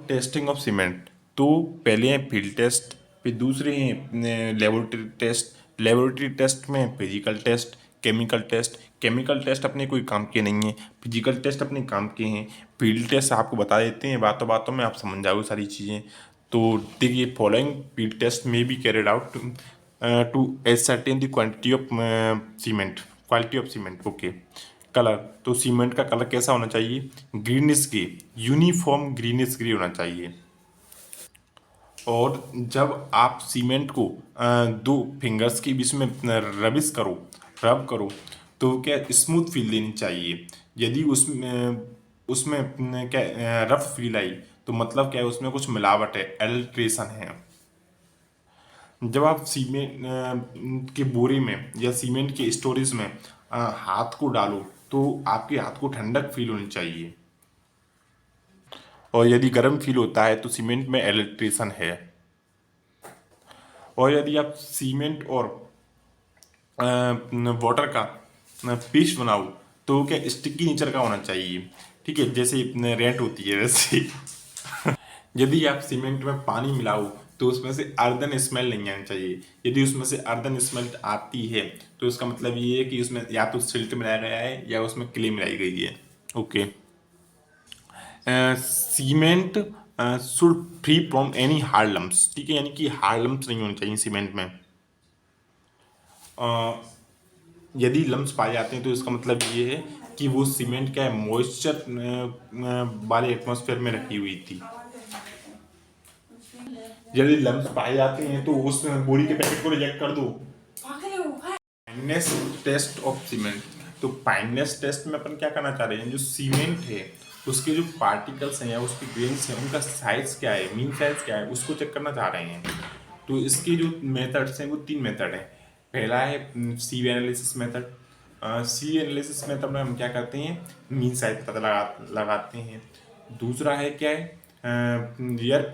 Testing of cement. तो पहले हैं फील्ड टेस्ट, फिर दूसरे हैं लेबोरेटरी टेस्ट। लेबोरेटरी टेस्ट में physical test, chemical test. Chemical test अपने कोई काम के नहीं है, फिजिकल टेस्ट अपने काम के हैं। फील्ड टेस्ट आपको बता देते हैं, बातों बातों में आप समझ जाओगे सारी चीज़ें। तो देखिए, फॉलोइंग फील्ड टेस्ट में be carried out to ascertain the quantity of cement, quality of cement. Okay. Colour, तो सीमेंट का कलर कैसा होना चाहिए? Greenish grey, uniform greenish grey होना चाहिए। और जब आप सीमेंट को दो फिंगर्स के बीच में रब करो, तो क्या स्मूथ फील देनी चाहिए। यदि उसमें उसमें क्या रफ फील आई, तो मतलब क्या है, उसमें कुछ मिलावट है, एल्ट्रेशन है। जब आप सीमेंट के बोरे में या सीमेंट के स्टोरेज में हाथ को डालो, तो आपके हाथ को ठंडक फील होनी चाहिए। और यदि गर्म फील होता है, तो सीमेंट में इलेक्ट्रेशन है। और यदि आप सीमेंट और वाटर का पेस्ट बनाओ, तो क्या स्टिकी नेचर का होना चाहिए। ठीक है, जैसे रेंट होती है वैसे। यदि आप सीमेंट में पानी मिलाओ, तो उसमें से अर्दन स्मेल नहीं आनी चाहिए। यदि उसमें से अर्दन स्मेल आती है, तो इसका मतलब ये है कि उसमें या तो सिल्ट मिलाया गया है या उसमें क्ले मिलाई गई है। Okay. Cement should free from any hard lumps. ठीक है, यानी कि हार्ड लम्प्स नहीं होने चाहिए सीमेंट में। यदि लम्प्स पाए जाते हैं, तो इसका मतलब ये है कि वो सीमेंट क्या है, मॉइस्चर वाले एटमॉस्फेयर में रखी हुई थी। यदि लम्प्स पाए जाते हैं, तो उस बोरी के पैकेट को रिजेक्ट कर दो। Fineness test of cement. तो फाइननेस टेस्ट में अपन क्या करना चाह रहे हैं, जो सीमेंट है उसके जो पार्टिकल्स हैं या उसके ग्रेन्स हैं, उनका साइज क्या है, मीन साइज क्या है, उसको चेक करना चाह रहे हैं। तो इसके जो मेथड्स हैं वो 3 मेथड हैं। पहला है C analysis method. C analysis method में हम क्या करते हैं, मीन साइज पता लगाते हैं। दूसरा है क्या है, एयर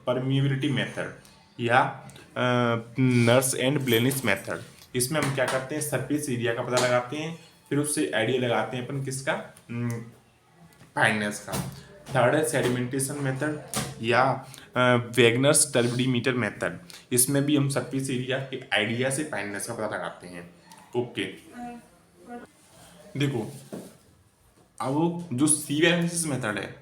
परमिबिलिटी मेथड या नर्स एंड ब्लेनिस मेथड। इसमें हम क्या करते हैं, सरफेस एरिया का पता लगाते हैं, फिर उससे आइडिया लगाते हैं अपन किसका, फाइननेस का। थर्ड है सेडिमेंटेशन मेथड या वैगनर्स टर्बिडीमीटर मेथड। इसमें भी हम सरफेस एरिया के आइडिया से फाइननेस का पता लगाते हैं। ओके। देखो, अब जो सी एनालिसिस मेथड है,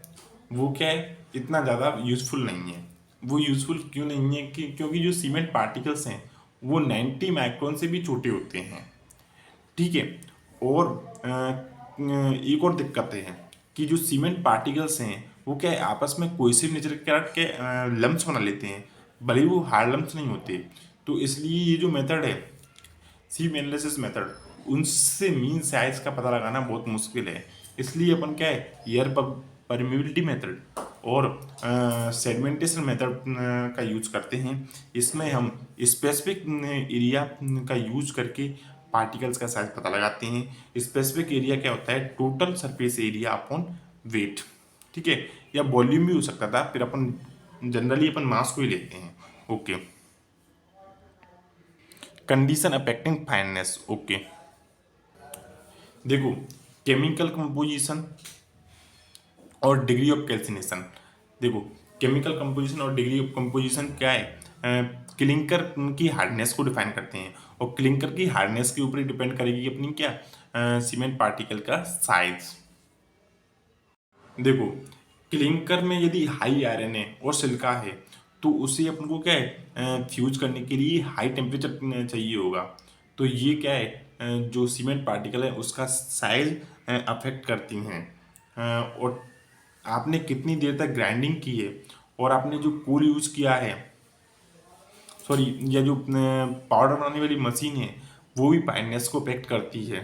वो क्या है, इतना ज़्यादा यूजफुल नहीं है। वो यूजफुल क्यों नहीं है, कि क्योंकि जो सीमेंट पार्टिकल्स हैं वो 90 माइक्रोन से भी छोटे होते हैं। ठीक है। और एक और दिक्कत है कि जो सीमेंट पार्टिकल्स हैं वो क्या है, आपस में कोहेसिव नेचर के लम्प्स बना लेते हैं, भले ही वो हार्ड लम्प्स नहीं होते। तो इसलिए ये जो मेथड है, सीम एनालिसिस मेथड, उनसे मीन साइज का पता लगाना बहुत मुश्किल है। इसलिए अपन क्या है, एयर परमिबिलिटी मेथड और सेगमेंटेशन मेथड का यूज करते हैं। इसमें हम स्पेसिफिक एरिया का यूज करके पार्टिकल्स का साइज पता लगाते हैं। स्पेसिफिक एरिया क्या होता है, total surface area upon weight. ठीक है, या वॉल्यूम भी हो सकता था, फिर अपन जनरली अपन मास को ही लेते हैं। Okay. Condition affecting fineness. Okay. देखो, केमिकल कंपोजिशन और डिग्री ऑफ कैल्सिनेशन। देखो, केमिकल कंपोजिशन और डिग्री ऑफ कंपोजिशन क्या है, क्लिंकर की हार्डनेस को डिफाइन करते हैं, और क्लिंकर की हार्डनेस के ऊपर ही डिपेंड करेगी अपनी क्या, सीमेंट पार्टिकल का साइज। देखो, क्लिंकर में यदि हाई आयरन है और सिलिका है, तो उसे अपन को क्या है, फ्यूज करने के लिए हाई टेम्परेचर चाहिए होगा। तो ये क्या है, जो सीमेंट पार्टिकल है उसका साइज अफेक्ट करती हैं। और आपने कितनी देर तक ग्राइंडिंग की है, और आपने जो कोल यूज किया है, सॉरी, या जो पाउडर बनाने वाली मशीन है, वो भी फाइननेस को अफेक्ट करती है।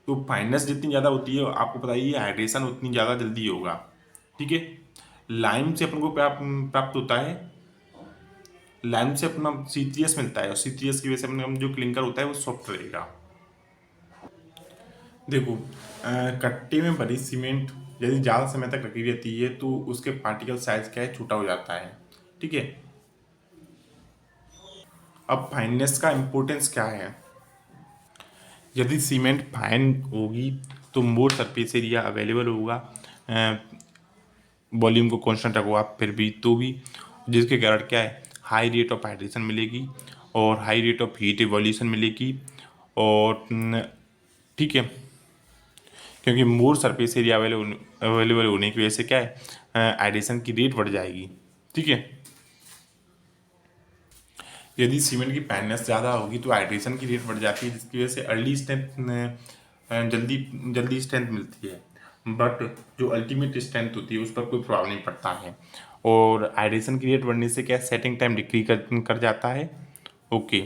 तो फाइननेस जितनी ज़्यादा होती है, आपको पता ही है, हाइड्रेशन उतनी ज़्यादा जल्दी होगा। ठीक है। लाइम से अपन को प्राप्त होता है, लाइम से अपना C3S मिलता है, और C3S की वजह से अपना जो क्लिंकर होता है वो सॉफ्ट रहेगा। देखो, कट्टे में भरी सीमेंट यदि ज़्यादा समय तक रखी रहती है, तो उसके पार्टिकल साइज क्या है, छोटा हो जाता है। ठीक है। अब फाइननेस का इम्पोर्टेंस क्या है, यदि सीमेंट फाइन होगी, तो मोर सरफेस एरिया अवेलेबल होगा, वॉल्यूम को कांस्टेंट रखो आप फिर भी तो भी, जिसके कारण क्या है, हाई रेट ऑफ हाइड्रेशन मिलेगी और high rate of heat evolution मिलेगी। और ठीक है, क्योंकि मोर सरफेस एरिया अवेलेबल होने की वजह से क्या है, हाइड्रेशन की रेट बढ़ जाएगी। ठीक है, यदि सीमेंट की फाइननेस ज़्यादा होगी तो हाइड्रेशन की रेट बढ़ जाती है, जिसकी वजह से अर्ली स्ट्रेंथ जल्दी जल्दी स्ट्रेंथ मिलती है, बट जो अल्टीमेट स्ट्रेंथ होती है उस पर कोई प्रभाव नहीं पड़ता है। और हाइड्रेशन की रेट बढ़ने से क्या सेटिंग टाइम डिक्रीज कर जाता है। ओके,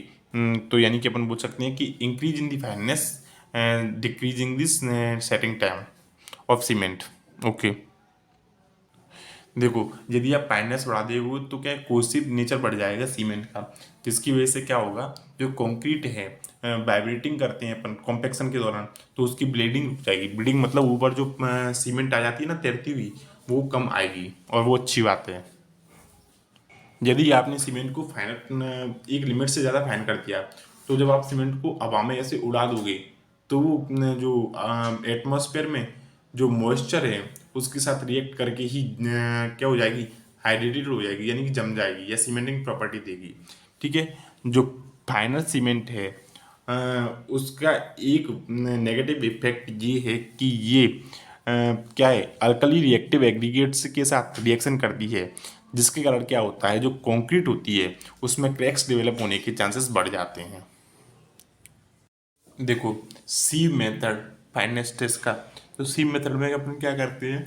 तो यानी कि अपन बोल सकते हैं कि increase in the fineness and decreasing this setting time of cement. Okay, देखो यदि आप फाइननेस बढ़ा दोगे तो क्या कोर्सिव नेचर बढ़ जाएगा सीमेंट का, जिसकी वजह से क्या होगा, जो कंक्रीट है वाइब्रेटिंग करते हैं अपन कॉम्पेक्शन के दौरान, तो उसकी ब्लीडिंग रुक जाएगी। ब्लीडिंग मतलब ऊपर जो सीमेंट आ जाती है ना तैरती हुई, वो कम आएगी और वो अच्छी बात है। यदि आपने सीमेंट को फाइन एक लिमिट से ज़्यादा फाइन कर दिया, तो जब आप सीमेंट को हवा में ऐसे उड़ा दोगे तो वो जो एटमॉस्फेयर में जो मॉइस्चर है उसके साथ रिएक्ट करके ही क्या हो जाएगी, हाइड्रेटेड हो जाएगी, यानी कि जम जाएगी या सीमेंटिंग प्रॉपर्टी देगी। ठीक है, जो फाइनल सीमेंट है उसका एक नेगेटिव इफेक्ट ये है कि ये क्या है, अल्कली रिएक्टिव एग्रीगेट्स के साथ रिएक्शन करती है, जिसके कारण क्या होता है, जो कंक्रीट होती है उसमें क्रैक्स डेवलप होने के चांसेस बढ़ जाते हैं। देखो सी मेथड फाइनेस टेस्ट का, तो सी मेथड में अपन क्या करते हैं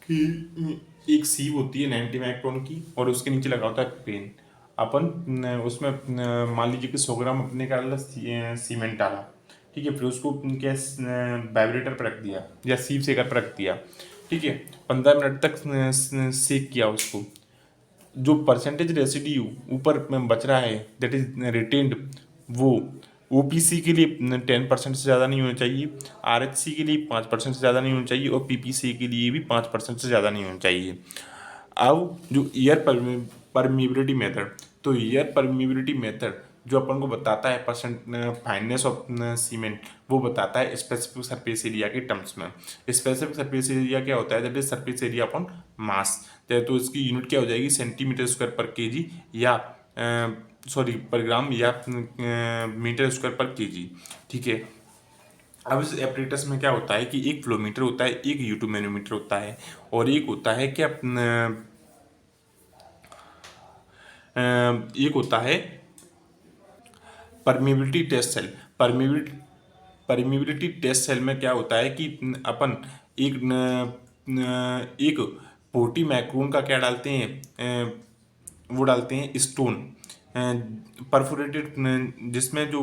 कि एक सीव होती है 90 माइक्रोन की और उसके नीचे लगा होता है पेन। अपन उसमें मान लीजिए कि 100 ग्राम अपने का डाला सीमेंट डाला, ठीक है, फिर उसको क्या वाइब्रेटर पर रख दिया या सीव सेकर पर रख दिया। ठीक है, 15 मिनट तक सेक किया उसको। जो परसेंटेज रेसिड्यू ऊपर में बच रहा है दैट इज रिटेन्ड, वो ओपीसी के लिए 10% से ज़्यादा नहीं होना चाहिए, आरएचसी के लिए 5% से ज़्यादा नहीं होना चाहिए और पीपीसी के लिए भी 5% से ज़्यादा नहीं होना चाहिए। अब जो एयर परमिबिलिटी मेथड, तो एयर परमिबिलिटी मेथड जो अपन को बताता है परसेंट फाइननेस ऑफ सीमेंट, वो बताता है स्पेसिफिक सरफेस एरिया के टर्म्स में। स्पेसिफिक सरफेस एरिया क्या होता है, that is surface area upon mass, तो इसकी यूनिट क्या हो जाएगी, सेंटीमीटर स्क्वायर पर केजी या सॉरी पर ग्राम या मीटर स्क्वायर पर केजी। ठीक है, अब इस एपरेटस में क्या होता है कि एक फ्लोमीटर होता है, एक U2 मैनोमीटर होता है और एक होता है क्या एक होता है permeability test cell. Permeability test cell में क्या होता है कि अपन एक 40 माइक्रोन का क्या डालते हैं, वो डालते हैं स्टोन परफोरेटेड, जिसमें जो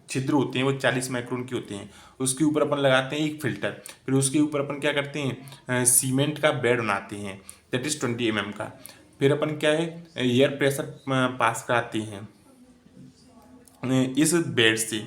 छिद्र होते हैं वो 40 माइक्रोन के होते हैं। उसके ऊपर अपन लगाते हैं एक फिल्टर, फिर उसके ऊपर अपन क्या करते हैं, सीमेंट का बेड बनाते हैं दैट इज 20 mm का। फिर अपन क्या है, एयर प्रेशर पास कराते हैं इस बेड से।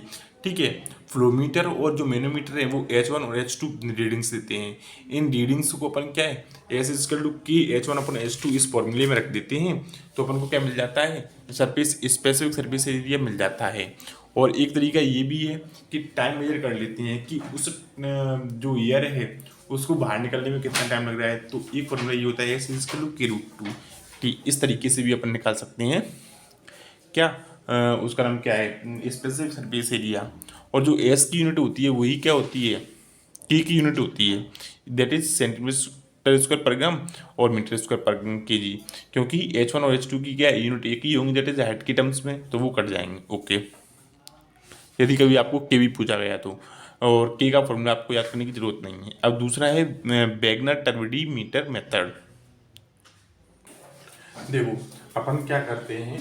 ठीक है, फ्लोमीटर और जो मैनोमीटर है वो H1 और H2 रीडिंग्स देते हैं। इन रीडिंग्स को अपन क्या है, एस इजकल टू की H1/H2 इस फॉर्मूले में रख देते हैं, तो अपन को क्या मिल जाता है, सरफेस स्पेसिफिक सरफेस एरिया मिल जाता है। और एक तरीका ये भी है कि टाइम मेजर कर लेते हैं कि उस जो ईयर है उसको बाहर निकलने में कितना टाइम लग रहा है, तो एक फॉर्मूला ये होता है एस इजकल टू k√2। ठीक, इस तरीके से भी अपन निकाल सकते हैं क्या, उसका नाम क्या है, स्पेसिफिक सरफेस एरिया। और जो एस की यूनिट होती है वही क्या होती है, के की यूनिट होती है, दैट इज सेंटीमीटर स्क्वायर पर ग्राम और मीटर स्क्वायर पर केजी। क्योंकि H1 और H2 की क्या यूनिट एक ही होंगी दैट इज हाइट के टर्म्स में, तो वो कट जाएंगे। ओके, यदि कभी आपको के भी पूछा गया तो, और के का फॉर्मूला आपको याद करने की जरूरत नहीं है। अब दूसरा है बैगनर टर्बिडी मीटर मेथड। देखो अपन क्या करते हैं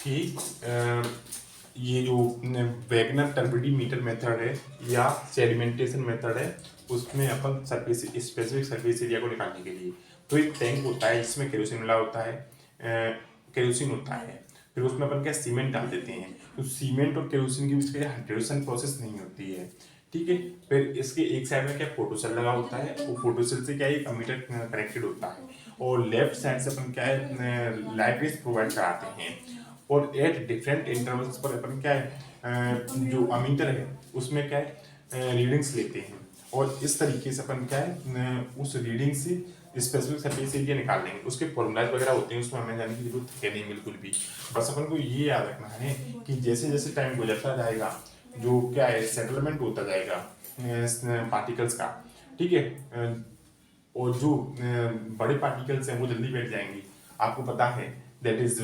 कि ये जो वैगनर टर्बिडी मीटर मेथड है या सेडिमेंटेशन मेथड है, उसमें अपन सरफेस स्पेसिफिक सरफेस एरिया को निकालने के लिए, तो एक टैंक होता है जिसमें केरोसिन मिला होता है, केरोसिन होता है, फिर उसमें अपन क्या सीमेंट डाल देते हैं, तो सीमेंट और केरोसिन के बीच में हाइड्रेशन प्रोसेस नहीं होती है। ठीक है, फिर इसके एक साइड में क्या फोटोसेल लगा होता है, वो फोटोसेल से क्या एक अमीटर कनेक्टेड होता है और लेफ्ट साइड से अपन क्या है लाइट रेज प्रोवाइड कराते हैं। और एट डिफरेंट इंटरवल्स पर अपन क्या है, जो अमीटर है उसमें क्या है रीडिंग्स लेते हैं और इस तरीके से अपन क्या है उस रीडिंग से स्पेसिफिक सरफेस एरिया निकाल लेंगे, उसके फॉर्मूलाज वगैरह होते हैं, उसमें हमें जाने की जरूरत है नहीं बिल्कुल भी। बस अपन को ये याद रखना है कि जैसे जैसे टाइम गुजरता जाएगा जो क्या है सेटलमेंट होता जाएगा पार्टिकल्स का, ठीक है। और जो बड़े पार्टिकल्स हैं वो जल्दी बैठ जाएंगी। आपको पता है दैट इज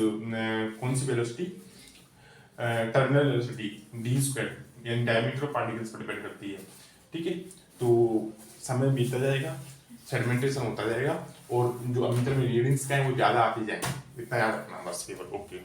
कौन सी velocity, terminal velocity D square यानी डायमीटर ऑफ पार्टिकल्स पर डिपेंड करती है, ठीक है। तो समय बीतता जाएगा, सेडिमेंटेशन होता जाएगा और जो अमीटर में रीडिंग्स का है वो ज़्यादा आती जाएंगी, इतना याद रखना बस केवल। ओके।